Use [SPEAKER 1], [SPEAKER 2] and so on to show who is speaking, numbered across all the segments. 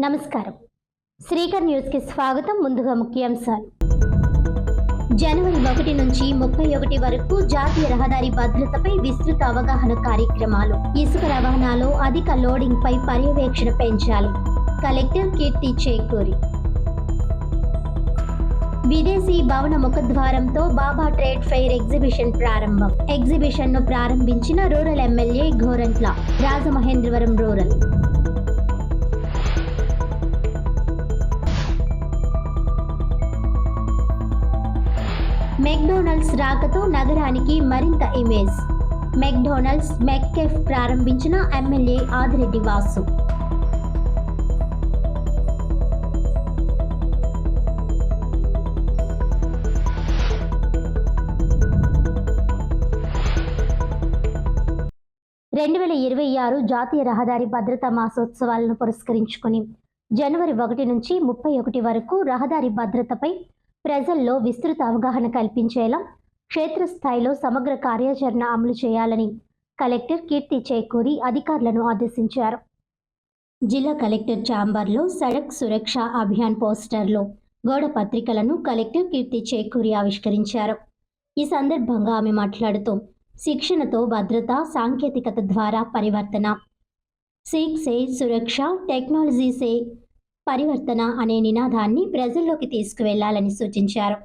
[SPEAKER 1] నమస్కారం. శ్రీకర్ న్యూస్ కి స్వాగతం. ముందుగా ముఖ్యాంశాలు. జనవరి 1 నుంచి 31 వరకు జాతీయ రహదారి భద్రతపై విస్తృత అవగాహన కార్యక్రమాలు. ఇసుక రవాణాలో అధిక లోడింగ్ పై పర్యవేక్షణ పెంచాలి. కలెక్టర్ కీర్తి చేకూరి. విదేశీ భవన ముఖద్వారంతో బాబా ట్రేడ్ ఫెయిర్ ఎగ్జిబిషన్ ప్రారంభం. ఎగ్జిబిషన్ ను ప్రారంభించిన rural MLA Gorantla Rajamahendravaram rural. McDonald's రాకతో నగరానికి మరింత ఇమేజ్. మెక్డొనాల్డ్స్ మెక్కేఫ్ ప్రారంభించిన ఎమ్మెల్యే ఆదిరెడ్డి వాసు. జాతీయ రహదారి భద్రతా మాసోత్సవాలను పురస్కరించుకుని జనవరి 1 నుంచి 31 వరకు రహదారి భద్రతపై ప్రజల్లో విస్తృత అవగాహన కల్పించేలా క్షేత్రస్థాయిలో సమగ్ర కార్యాచరణ అమలు చేయాలని కలెక్టర్ కీర్తి చేకూరి అధికారులను ఆదేశించారు. జిల్లా కలెక్టర్ ఛాంబర్లో సడక్ సురక్ష అభియాన్ పోస్టర్లు, గోడ పత్రికలను కలెక్టర్ కీర్తి చేకూరి ఆవిష్కరించారు. ఈ సందర్భంగా ఆమె మాట్లాడుతూ, శిక్షణతో భద్రత, సాంకేతికత ద్వారా పరివర్తన, సీక్ సే సురక్ష, టెక్నాలజీ సే పరివర్తన అనే నినాదాన్ని ప్రజల్లోకి తీసుకువెళ్లాలని సూచించారు.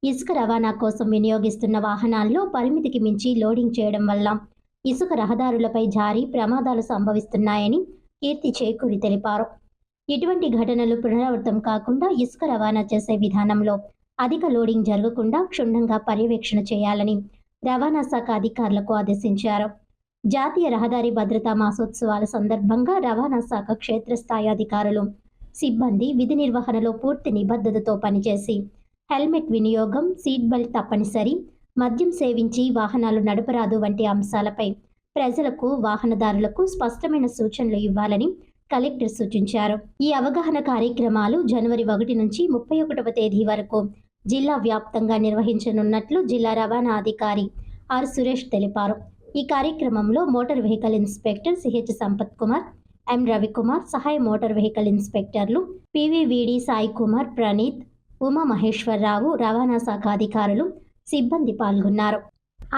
[SPEAKER 1] ఇసుక రవాణా కోసం వినియోగిస్తున్న వాహనాల్లో పరిమితికి మించి లోడింగ్ చేయడం వల్ల ఇసుక రహదారులపై జారి ప్రమాదాలు సంభవిస్తున్నాయని కీర్తి చేకూరి తెలిపారు. ఇటువంటి ఘటనలు పునరావృతం కాకుండా ఇసుక రవాణా చేసే విధానంలో అధిక లోడింగ్ జరగకుండా క్షుణ్ణంగా పర్యవేక్షణ చేయాలని రవాణా శాఖ అధికారులకు ఆదేశించారు. జాతీయ రహదారి భద్రతా మాసోత్సవాల సందర్భంగా రవాణా శాఖ క్షేత్రస్థాయి అధికారులు, సిబ్బంది విధి నిర్వహణలో పూర్తి నిబద్ధతతో పనిచేసి హెల్మెట్ వినియోగం, సీట్ బెల్ట్ తప్పనిసరి, మద్యం సేవించి వాహనాలు నడపరాదు వంటి అంశాలపై ప్రజలకు, వాహనదారులకు స్పష్టమైన సూచనలు ఇవ్వాలని కలెక్టర్ సూచించారు. ఈ అవగాహన కార్యక్రమాలు జనవరి 1 నుంచి 31వ తేదీ వరకు జిల్లా వ్యాప్తంగా నిర్వహించనున్నట్లు జిల్లా రవాణా అధికారి ఆర్ సురేష్ తెలిపారు. ఈ కార్యక్రమంలో motor vehicle inspector CH Sampath Kumar, M Ravikumar, సహాయ మోటార్ వెహికల్ ఇన్స్పెక్టర్లు పివివిడి సాయి కుమార్, ప్రణీత్, ఉమా మహేశ్వరరావు, రవాణా శాఖ అధికారులు, సిబ్బంది పాల్గొన్నారు.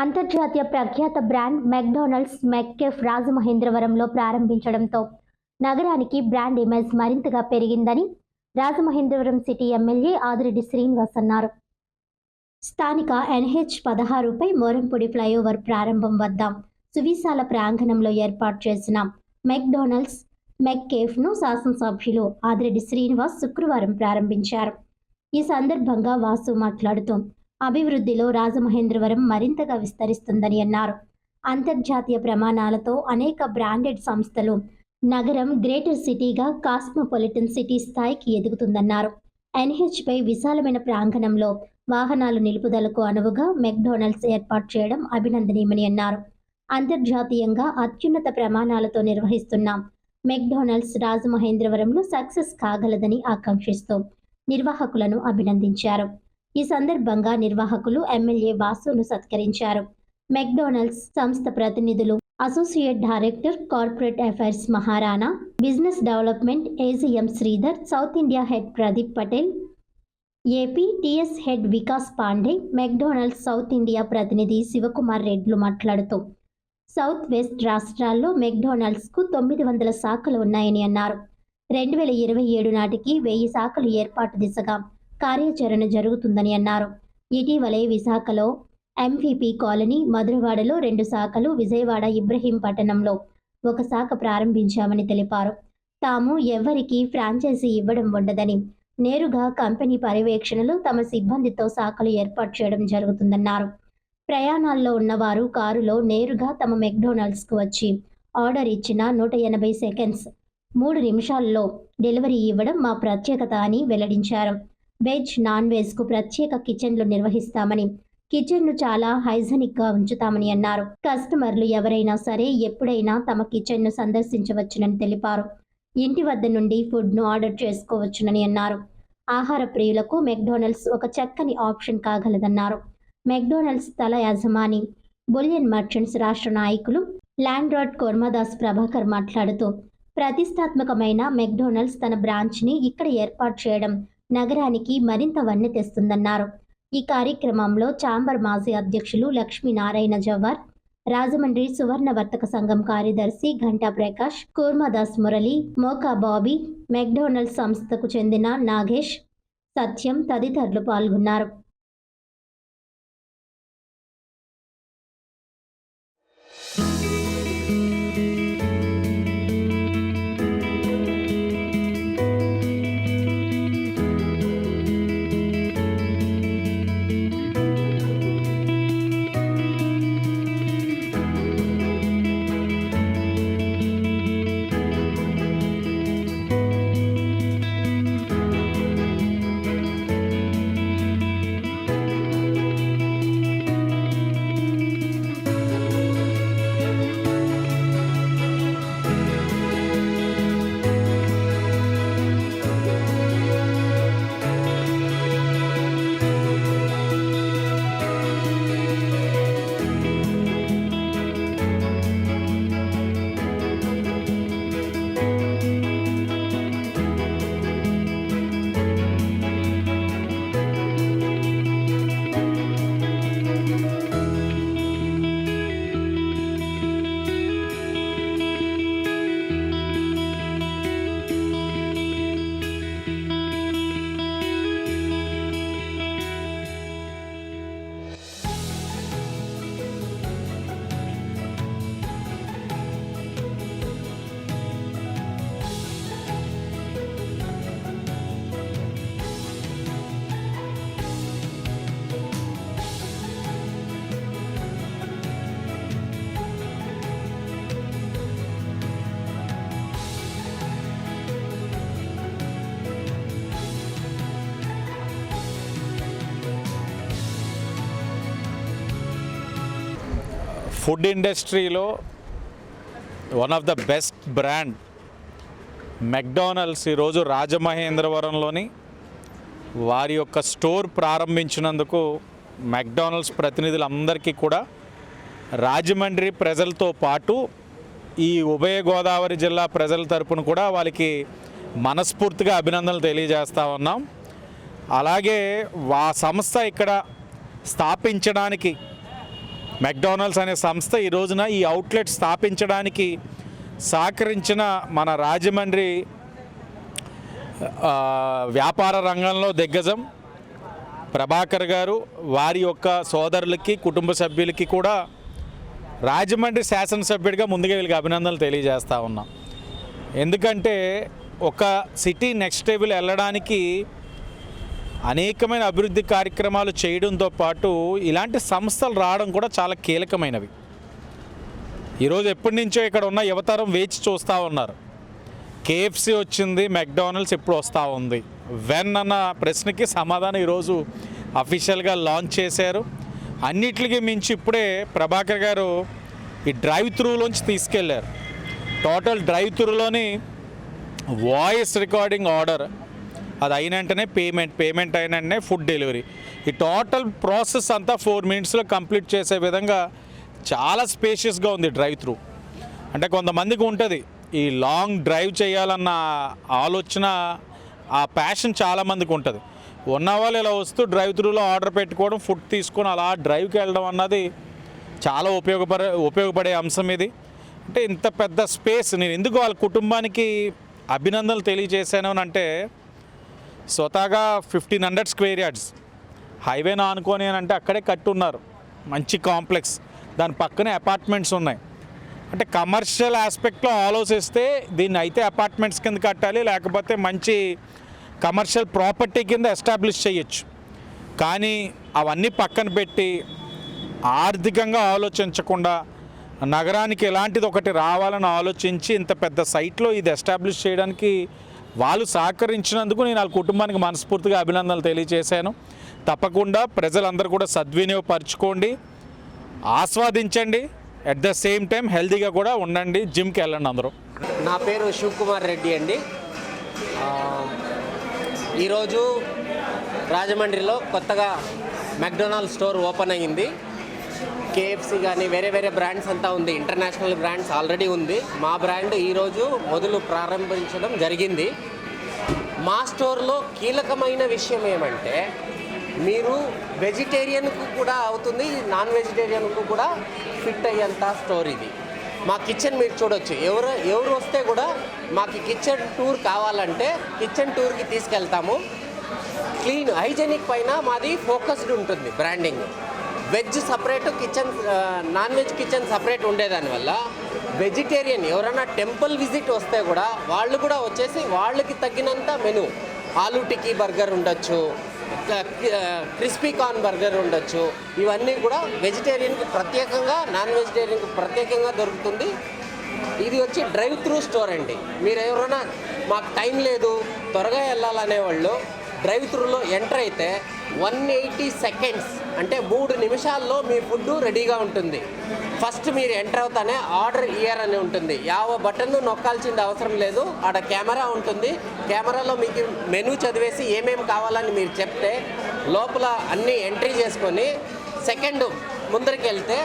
[SPEAKER 1] అంతర్జాతీయ ప్రఖ్యాత బ్రాండ్ మెక్డొనాల్డ్స్ మెక్కేఫ్ రాజమహేంద్రవరంలో ప్రారంభించడంతో నగరానికి బ్రాండ్ ఇమేజ్ మరింతగా పెరిగిందని రాజమహేంద్రవరం సిటీ ఎమ్మెల్యే ఆదిరెడ్డి శ్రీనివాస్ అన్నారు. స్థానిక NH-16పై మోరంపూడి ఫ్లైఓవర్ ప్రారంభం వద్ద సువిశాల ప్రాంగణంలో ఏర్పాటు చేసిన మెక్డొనాల్డ్స్ మెక్కేఫ్ను శాసనసభ్యులు ఆదిరెడ్డి శ్రీనివాస్ శుక్రవారం ప్రారంభించారు. ఈ సందర్భంగా వాసు మాట్లాడుతూ, అభివృద్ధిలో రాజమహేంద్రవరం మరింతగా విస్తరిస్తుందని అన్నారు. అంతర్జాతీయ ప్రమాణాలతో అనేక బ్రాండెడ్ సంస్థలు నగరం గ్రేటర్ సిటీగా కాస్మోపాలిటన్ సిటీ స్థాయికి ఎదుగుతుందన్నారు. NH పై విశాలమైన ప్రాంగణంలో వాహనాలు నిలుపుదలకు అనువుగా మెక్డొనాల్డ్స్ ఏర్పాటు చేయడం అభినందనీయమని అన్నారు. అంతర్జాతీయంగా అత్యున్నత ప్రమాణాలతో నిర్వహిస్తున్న మెక్డొనాల్డ్స్ రాజమహేంద్రవరంలో సక్సెస్ కాగలదని ఆకాంక్షిస్తూ నిర్వాహకులను అభినందించారు. ఈ సందర్భంగా నిర్వాహకులు ఎమ్మెల్యే వాసును సత్కరించారు. మెక్డొనాల్డ్స్ సంస్థ ప్రతినిధులు, associate director corporate affairs Maharana, business development AGM Sridhar, south India head Pradeep Patel, AP TS head Vikas Pandey, McDonald's south India ప్రతినిధి శివకుమార్ రెడ్లు మాట్లాడుతూ, సౌత్ వెస్ట్ రాష్ట్రాల్లో మెక్డొనాల్డ్స్కు 900 శాఖలు ఉన్నాయని అన్నారు. 2027 నాటికి 1000 శాఖలు ఏర్పాటు దిశగా కార్యాచరణ జరుగుతుందని అన్నారు. ఇటీవలే విశాఖలో MVP కాలనీ, మధురవాడలో 2 శాఖలు, విజయవాడ ఇబ్రహీంపట్నంలో 1 శాఖ ప్రారంభించామని తెలిపారు. తాము ఎవరికీ ఫ్రాంచైజీ ఇవ్వడం ఉండదని, నేరుగా కంపెనీ పర్యవేక్షణలో తమ సిబ్బందితో శాఖలు ఏర్పాటు చేయడం జరుగుతుందన్నారు. ప్రయాణాల్లో ఉన్నవారు కారులో నేరుగా తమ మెక్డొనాల్డ్స్కు వచ్చి ఆర్డర్ ఇచ్చిన 180 సెకండ్స్ 3 నిమిషాల్లో డెలివరీ ఇవ్వడం మా ప్రత్యేకత అని వెల్లడించారు. వెజ్, నాన్ వెజ్కు ప్రత్యేక కిచెన్లు నిర్వహిస్తామని, కిచెన్ను చాలా హైజెనిక్గా ఉంచుతామని అన్నారు. కస్టమర్లు ఎవరైనా సరే ఎప్పుడైనా తమ కిచెన్ను సందర్శించవచ్చునని తెలిపారు. ఇంటి వద్ద నుండి ఫుడ్ను ఆర్డర్ చేసుకోవచ్చునని అన్నారు. ఆహార ప్రియులకు మెక్డొనాల్డ్స్ ఒక చక్కని ఆప్షన్ కాగలదన్నారు. మెక్డొనాల్డ్స్ తల యజమాని, బులియన్ మర్చెంట్స్ రాష్ట్ర నాయకులు ల్యాండ్ లార్డ్ కోర్మదాస్ ప్రభాకర్ మాట్లాడుతూ, ప్రతిష్టాత్మకమైన మెక్డొనాల్డ్స్ తన బ్రాంచ్ని ఇక్కడ ఏర్పాటు చేయడం నగరానికి మరింత వన్నె తెస్తుందన్నారు. ఈ కార్యక్రమంలో ఛాంబర్ మాజీ అధ్యక్షులు లక్ష్మీనారాయణ జవ్వార్, రాజమండ్రి సువర్ణ వర్తక సంఘం కార్యదర్శి ఘంటా ప్రకాష్, కూర్మదాస్ మురళి, మోకా బాబీ, మెక్డొనాల్డ్స్ సంస్థకు చెందిన నాగేష్, సత్యం తదితరులు పాల్గొన్నారు.
[SPEAKER 2] ఫుడ్ ఇండస్ట్రీలో one of the best brand McDonald's ఈరోజు రాజమహేంద్రవరంలోని వారి యొక్క స్టోర్ ప్రారంభించినందుకు మెక్డొనాల్డ్స్ ప్రతినిధులందరికీ కూడా రాజమండ్రి ప్రజలతో పాటు ఈ ఉభయ గోదావరి జిల్లా ప్రజల తరపున కూడా వాళ్ళకి మనస్ఫూర్తిగా అభినందనలు తెలియజేస్తూ ఉన్నాం. అలాగే ఆ సంస్థ ఇక్కడ స్థాపించడానికి మెక్డొనాల్డ్స్ అనే సంస్థ ఈ రోజున ఈ అవుట్లెట్ స్థాపించడానికి సహకరించిన మన రాజమండ్రి వ్యాపార రంగంలో దిగ్గజం ప్రభాకర్ గారు, వారి యొక్క సోదరులకి కుటుంబ సభ్యులకి కూడా రాజమండ్రి శాసనసభ్యుడిగా ముందుగా వీళ్ళకి అభినందనలు తెలియజేస్తూ ఉన్నాం. ఎందుకంటే ఒక సిటీ నెక్స్ట్ లెవెల్ వెళ్ళడానికి అనేకమైన అభివృద్ధి కార్యక్రమాలు చేయడంతో పాటు ఇలాంటి సంస్థలు రావడం కూడా చాలా కీలకమైనవి. ఈరోజు ఎప్పటి నుంచో ఇక్కడ ఉన్న యువతరం వేచి చూస్తూ ఉన్నారు. కేఎఫ్సి వచ్చింది, మెక్డొనాల్డ్స్ ఎప్పుడు వస్తూ ఉంది, వెన్ అన్న ప్రశ్నకి సమాధానం ఈరోజు అఫీషియల్గా లాంచ్ చేశారు. అన్నిటికీ మించి ఇప్పుడే ప్రభాకర్ గారు ఈ డ్రైవ్ త్రూలోంచి తీసుకెళ్లారు. టోటల్ డ్రైవ్ త్రూలోని వాయిస్ రికార్డింగ్ ఆర్డర్ అది అయిన వెంటనే పేమెంట్ అయిన వెంటనే ఫుడ్ డెలివరీ, ఈ టోటల్ ప్రాసెస్ అంతా 4 minutesలో కంప్లీట్ చేసే విధంగా చాలా స్పేషియస్గా ఉంది డ్రైవ్ త్రూ. అంటే కొంతమందికి ఉంటుంది ఈ లాంగ్ డ్రైవ్ చేయాలన్న ఆలోచన, ఆ ప్యాషన్ చాలామందికి ఉంటుంది. ఉన్నవాళ్ళు ఇలా వస్తూ డ్రైవ్ త్రూలో ఆర్డర్ పెట్టుకోవడం, ఫుడ్ తీసుకొని అలా డ్రైవ్కి వెళ్ళడం అన్నది చాలా ఉపయోగపడే అంశం ఇది. అంటే ఇంత పెద్ద స్పేస్ నేను ఎందుకు వాళ్ళ కుటుంబానికి అభినందనలు తెలియజేశాను అంటే, స్వతహాగా 1500 square yards హైవేను ఆనుకొని అని అంటే అక్కడే కట్టున్నారు. మంచి కాంప్లెక్స్, దాని పక్కనే అపార్ట్మెంట్స్ ఉన్నాయి. అంటే కమర్షియల్ ఆస్పెక్ట్లో ఆలోచిస్తే దీన్ని అయితే అపార్ట్మెంట్స్ కింద కట్టాలి, లేకపోతే మంచి కమర్షియల్ ప్రాపర్టీ కింద ఎస్టాబ్లిష్ చేయొచ్చు. కానీ అవన్నీ పక్కన పెట్టి ఆర్థికంగా ఆలోచించకుండా నగరానికి ఎలాంటిది ఒకటి రావాలని ఆలోచించి ఇంత పెద్ద సైట్లో ఇది ఎస్టాబ్లిష్ చేయడానికి వాళ్ళు సహకరించినందుకు నేను వాళ్ళ కుటుంబానికి మనస్ఫూర్తిగా అభినందనలు తెలియజేశాను. తప్పకుండా ప్రజలందరూ కూడా సద్వినియోగపరచుకోండి, ఆస్వాదించండి, అట్ ద సేమ్ టైం హెల్తీగా కూడా ఉండండి, జిమ్కి వెళ్ళండి అందరూ.
[SPEAKER 3] నా పేరు శివకుమార్ రెడ్డి అండి. ఈరోజు రాజమండ్రిలో కొత్తగా మెక్డొనాల్డ్ స్టోర్ ఓపెన్ అయ్యింది. కేఎఫ్సి కానీ వేరే వేరే బ్రాండ్స్ అంతా ఉంది, ఇంటర్నేషనల్ బ్రాండ్స్ ఆల్రెడీ ఉంది. మా బ్రాండ్ ఈరోజు మొదలు ప్రారంభించడం జరిగింది. మా స్టోర్లో కీలకమైన విషయం ఏమంటే మీరు వెజిటేరియన్కు కూడా అవుతుంది, నాన్ వెజిటేరియన్కు కూడా ఫిట్ అయ్యేంత స్టోర్ ఇది. మా కిచెన్ మీరు చూడొచ్చు, ఎవరు వస్తే కూడా మాకు కిచెన్ టూర్ కావాలంటే కిచెన్ టూర్కి తీసుకెళ్తాము. క్లీన్ హైజెనిక్ పైన మాది ఫోకస్డ్ ఉంటుంది branding. Veg separate, kitchen non veg kitchen separate ఉండేదానివల్ల వెజిటేరియన్ ఎవరైనా టెంపుల్ విజిట్ వస్తే కూడా వాళ్ళు కూడా వచ్చేసి వాళ్ళకి తగ్గినంత మెను, ఆలూ టిక్కీ బర్గర్ ఉండొచ్చు, క్రిస్పీ కార్న్ బర్గర్ ఉండొచ్చు. ఇవన్నీ కూడా వెజిటేరియన్కి ప్రత్యేకంగా, నాన్ వెజిటేరియన్కి ప్రత్యేకంగా దొరుకుతుంది. ఇది వచ్చి డ్రైవ్ త్రూ స్టోర్ అండి. మీరు ఎవరైనా మాకు టైం లేదు త్వరగా వెళ్ళాలనే వాళ్ళు డ్రైవ్ త్రూలో ఎంటర్ అయితే 180 సెకండ్స్ అంటే 3 నిమిషాల్లో మీ ఫుడ్ రెడీగా ఉంటుంది. ఫస్ట్ మీరు ఎంటర్ అవుతానే ఆర్డర్ ఇయర్ అని ఉంటుంది. బటన్ నొక్కాల్సింది అవసరం లేదు. ఆడ కెమెరా ఉంటుంది. కెమెరాలో మీకు మెనూ చదివేసి ఏమేమి కావాలని మీరు చెప్తే లోపల అన్నీ ఎంట్రీ చేసుకొని సెకండ్ ముందరికి వెళ్తే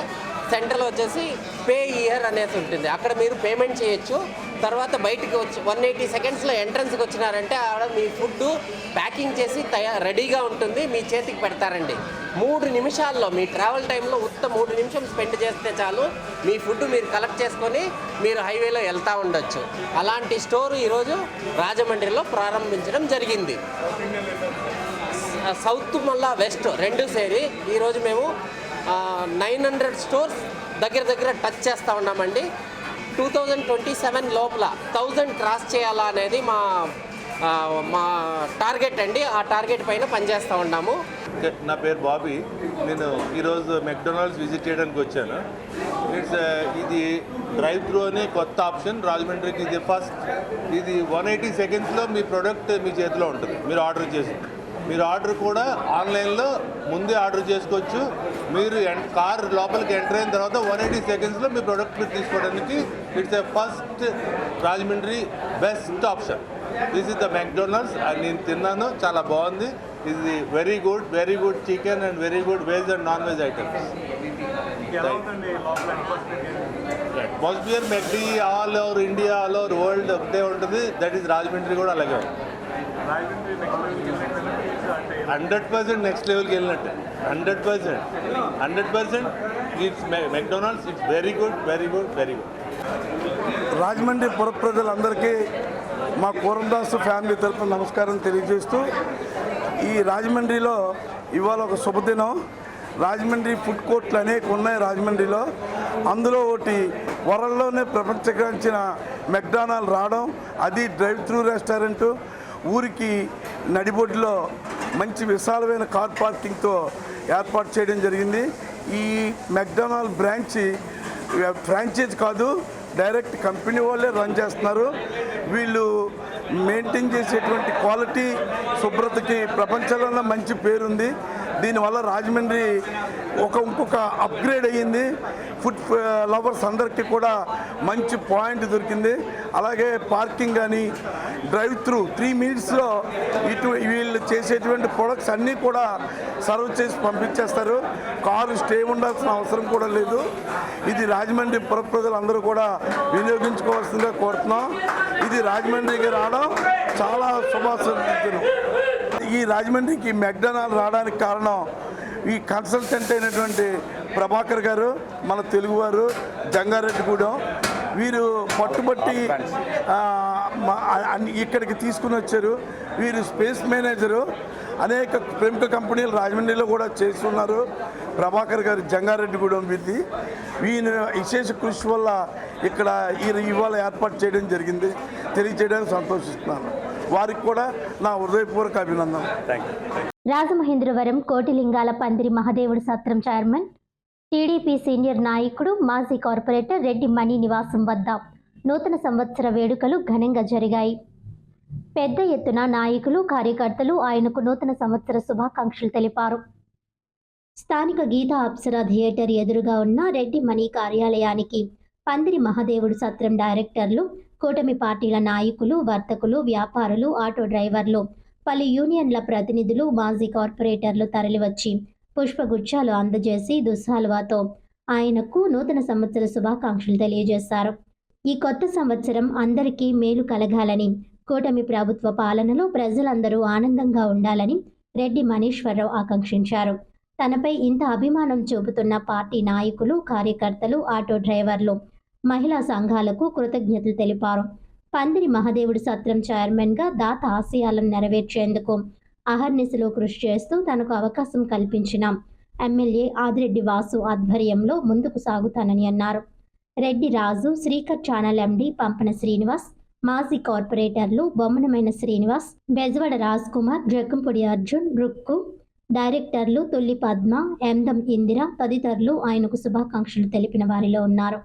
[SPEAKER 3] సెంటర్లో వచ్చేసి పే ఇయర్ అనేసి ఉంటుంది. అక్కడ మీరు పేమెంట్ చేయొచ్చు. తర్వాత బయటికి వచ్చి 180 సెకండ్స్లో ఎంట్రన్స్కి వచ్చినారంటే ఆడ మీ ఫుడ్ ప్యాకింగ్ చేసి రెడీగా ఉంటుంది, మీ చేతికి పెడతారండి. 3 నిమిషాల్లో మీ ట్రావెల్ టైంలో 3 నిమిషం స్పెండ్ చేస్తే చాలు, మీ ఫుడ్ మీరు కలెక్ట్ చేసుకొని మీరు హైవేలో వెళ్తూ ఉండొచ్చు. అలాంటి స్టోర్ ఈరోజు రాజమండ్రిలో ప్రారంభించడం జరిగింది. సౌత్ మళ్ళా వెస్ట్ రెండు సేరి ఈరోజు మేము 900 స్టోర్స్ దగ్గర టచ్ చేస్తూ ఉన్నామండి. 2027 లోపల 1000 క్రాస్ చేయాలా అనేది మా టార్గెట్ అండి. ఆ టార్గెట్ పైన పనిచేస్తూ ఉన్నాము.
[SPEAKER 4] నా పేరు బాబీ. నేను ఈరోజు మెక్డొనాల్డ్స్ విజిట్ చేయడానికి వచ్చాను. ఇది డ్రైవ్ త్రూ అనే కొత్త ఆప్షన్ రాజమండ్రికి. ఇది ఫస్ట్. ఇది 180 సెకండ్స్లో మీ ప్రోడక్ట్ మీ చేతిలో ఉంటుంది. మీరు ఆర్డర్ చేసి మీరు ఆర్డర్ కూడా ఆన్లైన్లో ముందే ఆర్డర్ చేసుకోవచ్చు. మీరు కార్ లోపలికి ఎంటర్ అయిన తర్వాత 180 సెకండ్స్లో మీ ప్రోడక్ట్ మీరు తీసుకోవడానికి it's a first Rajahmundry best option. This is the McDonald's. నేను తిన్నాను, చాలా బాగుంది. ఇది very good chicken and very good veg and non veg items. Atmosphere McD all over India, all over world ఒకటే ఉంటుంది. దట్ ఈస్ రాజమండ్రి కూడా అలాగే ఉంది. 100% నెక్స్ట్ లెవెల్కి వెళ్ళినట్టు. 100% it's McDonald's. It's very good.
[SPEAKER 5] Rajahmundry పుర ప్రజలందరికీ మా కూరందాసు ఫ్యామిలీ తరఫున నమస్కారం తెలియజేస్తూ, ఈ రాజమండ్రిలో ఇవాళ ఒక శుభదినం. రాజమండ్రి ఫుడ్ కోర్ట్లు అనేక ఉన్నాయి రాజమండ్రిలో. అందులో ఒకటి వరల్డ్లోనే ప్రపంచగాంచిన మెక్డొనాల్డ్ రావడం, అది డ్రైవ్ త్రూ రెస్టారెంటు. ఊరికి నడిబొడ్డులో మంచి విశాలమైన కార్ పార్కింగ్తో ఏర్పాటు చేయడం జరిగింది. ఈ మెక్డొనాల్డ్ బ్రాంచ్ ఫ్రాంచైజ్ కాదు, డైరెక్ట్ కంపెనీ వాళ్ళే రన్ చేస్తున్నారు. వీళ్ళు మెయింటైన్ చేసేటువంటి క్వాలిటీ, శుభ్రతకి ప్రపంచంలో మంచి పేరుంది. దీనివల్ల రాజమండ్రి ఇంకొక అప్గ్రేడ్ అయ్యింది. ఫుడ్ లవర్స్ అందరికీ కూడా మంచి పాయింట్ దొరికింది. అలాగే పార్కింగ్ కానీ డ్రైవ్ త్రూ 3 మినిట్స్లో వీళ్ళు చేసేటువంటి ప్రొడక్ట్స్ అన్నీ కూడా సర్వ్ చేసి పంపించేస్తారు. కారు స్టే ఉండాల్సిన అవసరం కూడా లేదు. ఇది రాజమండ్రి పుర ప్రజలందరూ కూడా వినియోగించుకోవాల్సిందిగా కోరుతున్నాం. ఇది రాజమండ్రికి రావడం చాలా శుభాశించను. ఈ రాజమండ్రికి మెక్డొనాల్డ్ రావడానికి కారణం ఈ కన్సల్టెంట్ అయినటువంటి ప్రభాకర్ గారు, మన తెలుగువారు, జంగారెడ్డిగూడెం. వీరు పట్టుబట్టి ఇక్కడికి తీసుకుని వచ్చారు. వీరు స్పేస్ మేనేజరు. అనేక ప్రముఖ కంపెనీలు రాజమండ్రిలో కూడా చేస్తున్నారు. ప్రభాకర్ గారు జంగారెడ్డిగూడెం వీరిది. వీరి విశేష కృషి వల్ల ఇక్కడ ఇవాళ ఏర్పాటు చేయడం జరిగింది. తెలియజేయడానికి సంతోషిస్తున్నాను. వారికి కూడా నా హృదయపూర్వక అభినందన.
[SPEAKER 1] రాజమహేంద్రవరం కోటిలింగాల పందిరి మహదేవుడు సత్రం చైర్మన్, టీడీపీ సీనియర్ నాయకుడు, మాజీ కార్పొరేటర్ రెడ్డి మణి నివాసం వద్ద నూతన సంవత్సర వేడుకలు ఘనంగా జరిగాయి. పెద్ద ఎత్తున నాయకులు, కార్యకర్తలు ఆయనకు నూతన సంవత్సర శుభాకాంక్షలు తెలిపారు. స్థానిక గీతా అప్సరా థియేటర్ ఎదురుగా ఉన్న రెడ్డి మణి కార్యాలయానికి పందిరి మహదేవుడు సత్రం డైరెక్టర్లు, కూటమి పార్టీల నాయకులు, వర్తకులు, వ్యాపారులు, ఆటో డ్రైవర్లు, పలు యూనియన్ల ప్రతినిధులు, మాజీ కార్పొరేటర్లు తరలివచ్చి పుష్పగుచ్చాలు అందజేసి దుస్సాలువాతో ఆయనకు నూతన సంవత్సర శుభాకాంక్షలు తెలియజేశారు. ఈ కొత్త సంవత్సరం అందరికీ మేలు కలగాలని, కూటమి ప్రభుత్వ పాలనలో ప్రజలందరూ ఆనందంగా ఉండాలని రెడ్డి మనీశ్వరరావు ఆకాంక్షించారు. తనపై ఇంత అభిమానం చూపుతున్న పార్టీ నాయకులు, కార్యకర్తలు, ఆటో డ్రైవర్లు, మహిళా సంఘాలకు కృతజ్ఞతలు తెలిపారు. పందిరి మహదేవుడి సత్రం చైర్మన్గా దాత ఆశయాలను నెరవేర్చేందుకు అహర్నిశలో కృషి చేస్తూ తనకు అవకాశం కల్పించిన ఎమ్మెల్యే ఆదిరెడ్డి వాసు ఆధ్వర్యంలో ముందుకు సాగుతానని అన్నారు. రెడ్డి రాజు, శ్రీకర్ ఛానల్ ఎండి పంపన శ్రీనివాస్, మాజీ కార్పొరేటర్లు బొమ్మనమైన శ్రీనివాస్, బెజవాడ రాజ్ కుమార్, జక్కంపొడి అర్జున్, రుక్కు, డైరెక్టర్లు తుల్లి పద్మ, ఎందం ఇందిర తదితరులు ఆయనకు శుభాకాంక్షలు తెలిపిన వారిలో ఉన్నారు.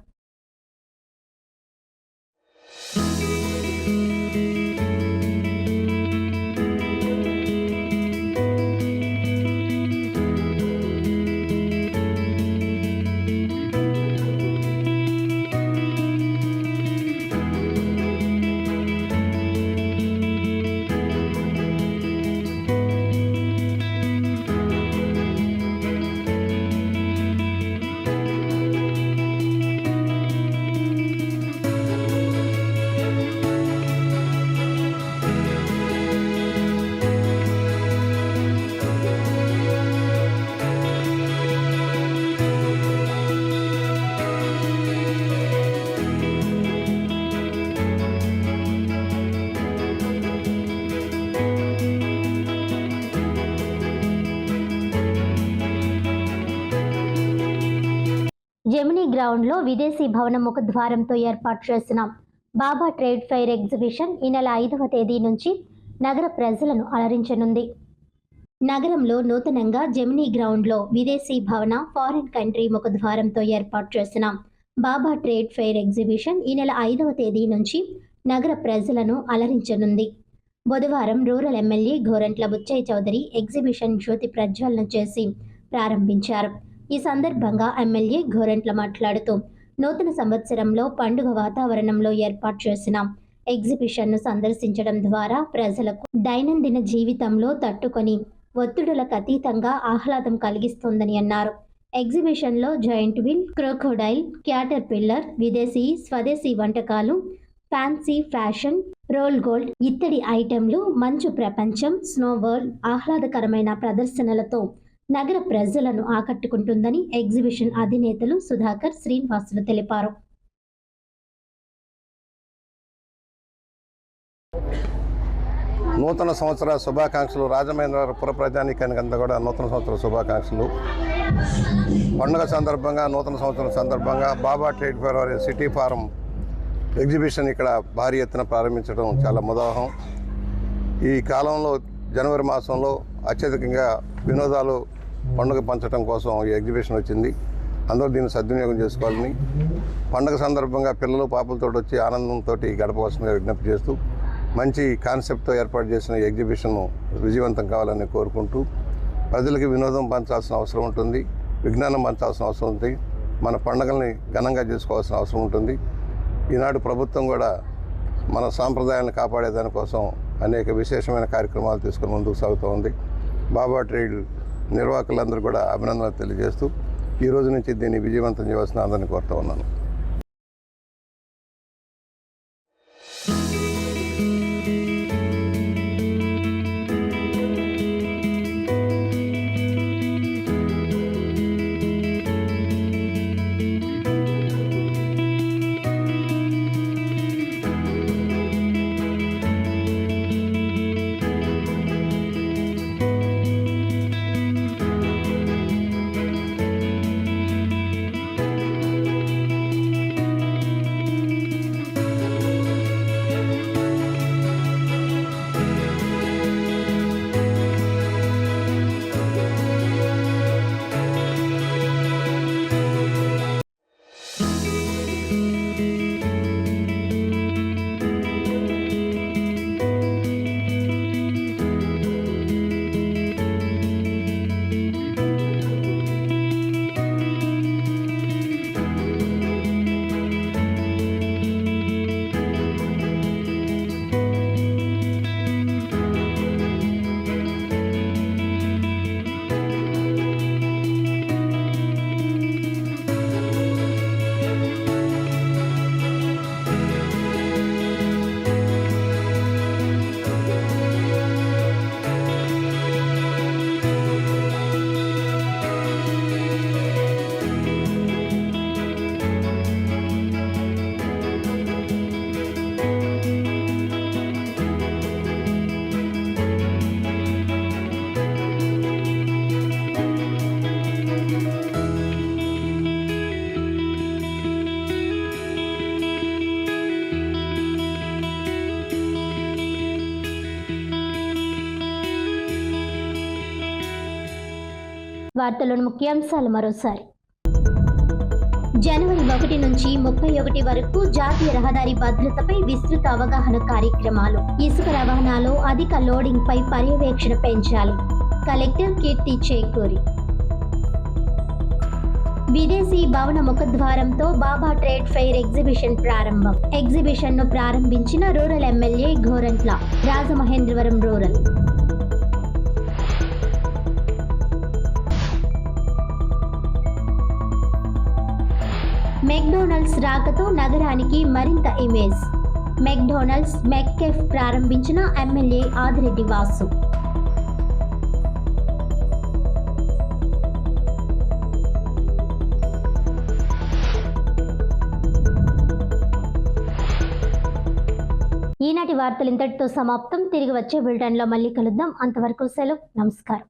[SPEAKER 1] జెమినీ గ్రౌండ్లో విదేశీ భవన ముఖద్వారంతో ఏర్పాటు చేసిన బాబా ట్రేడ్ ఫెయిర్ ఎగ్జిబిషన్ ఈ నెల 5వ తేదీ నుంచి నగర ప్రజలను అలరించనుంది. నగరంలో నూతనంగా జెమినీ గ్రౌండ్లో విదేశీ భవన ఫారిన్ కంట్రీ ముఖద్వారంతో ఏర్పాటు చేసిన బాబా ట్రేడ్ ఫెయిర్ ఎగ్జిబిషన్ ఈ నెల 5వ తేదీ నుంచి నగర ప్రజలను అలరించనుంది. బుధవారం rural MLA Gorantla Butchaiah Chowdary exhibition జ్యోతి ప్రజ్వలన చేసి ప్రారంభించారు. ఈ సందర్భంగా ఎమ్మెల్యే గోరంట్ల మాట్లాడుతూ నూతన సంవత్సరంలో పండుగ వాతావరణంలో ఏర్పాటు చేసిన ఎగ్జిబిషన్ను సందర్శించడం ద్వారా ప్రజలకు దైనందిన జీవితంలో తట్టుకొని ఒత్తిడులకు అతీతంగా ఆహ్లాదం కలిగిస్తోందని అన్నారు. ఎగ్జిబిషన్లో జాయింట్ వీల్, క్రోకోడైల్, క్యాటర్ పిల్లర్, విదేశీ, స్వదేశీ వంటకాలు, ఫ్యాన్సీ ఫ్యాషన్, రోల్ గోల్డ్ ఇత్తడి ఐటెంలు, మంచు ప్రపంచం, స్నో వరల్డ్ ఆహ్లాదకరమైన ప్రదర్శనలతో నగర ప్రజలను ఆకట్టుకుంటుందని ఎగ్జిబిషన్ అధినేతలు సుధాకర్, శ్రీనివాసులు తెలిపారు.
[SPEAKER 6] నూతన సంవత్సర శుభాకాంక్షలు. రాజమహేంద్రవరం పుర ప్రజానీకానికి అంతా కూడా నూతన సంవత్సర శుభాకాంక్షలు. పండుగ సందర్భంగా, నూతన సంవత్సరం సందర్భంగా Baba trade fair city forum exhibition ఇక్కడ భారీ ఎత్తున ప్రారంభించడం చాలా ముదావహం. ఈ కాలంలో జనవరి మాసంలో అత్యధికంగా వినోదాలు పండుగ పంచడం కోసం ఈ ఎగ్జిబిషన్ వచ్చింది. అందరూ దీన్ని సద్వినియోగం చేసుకోవాలని, పండుగ సందర్భంగా పిల్లలు పాపలతో వచ్చి ఆనందంతో గడపవలసిన విజ్ఞప్తి చేస్తూ మంచి కాన్సెప్ట్తో ఏర్పాటు చేసిన ఈ ఎగ్జిబిషన్ విజయవంతం కావాలని కోరుకుంటూ, ప్రజలకి వినోదం పంచాల్సిన అవసరం ఉంటుంది, విజ్ఞానం పంచాల్సిన అవసరం ఉంది, మన పండుగల్ని ఘనంగా చేసుకోవాల్సిన అవసరం ఉంటుంది. ఈనాడు ప్రభుత్వం కూడా మన సాంప్రదాయాలను కాపాడే దానికోసం అనేక విశేషమైన కార్యక్రమాలు తీసుకుని ముందుకు సాగుతూ ఉంది. బాబా ట్రేడ్ నిర్వాహకులందరూ కూడా అభినందనలు తెలియజేస్తూ ఈ రోజు నుంచి దీన్ని విజయవంతం చేయవలసిన అందరినీ కోరుతూ ఉన్నాను.
[SPEAKER 1] వార్తల్లోని ముఖ్యాంశాలు మరోసారి. జనవరి 1 నుంచి 31 వరకు జాతీయ రహదారి భద్రతపై విస్తృత అవగాహన కార్యక్రమాలు. ఇసుక రవాణాలో అధిక లోడింగ్ పై పర్యవేక్షణ పెంచాలి. కలెక్టర్ కీర్తి చేకూరి. విదేశీ భవన ముఖద్వారంతో బాబా ట్రేడ్ ఫెయిర్ ఎగ్జిబిషన్ ప్రారంభం. ఎగ్జిబిషన్ ను ప్రారంభించిన rural MLA Gorantla Rajamahendravaram rural. McDonald's రాకతో నగరానికి మరింత ఇమేజ్. మెక్డొనాల్డ్స్ మెక్కెఫ్ ప్రారంభించిన ఎమ్మెల్యే ఆదిరెడ్డి వాసు. ఈనాటి వార్తలు ఇంతటితో సమాప్తం. తిరిగి వచ్చే బులెటిన్లో మళ్ళీ కలుద్దాం. అంతవరకు సెలవు. నమస్కారం.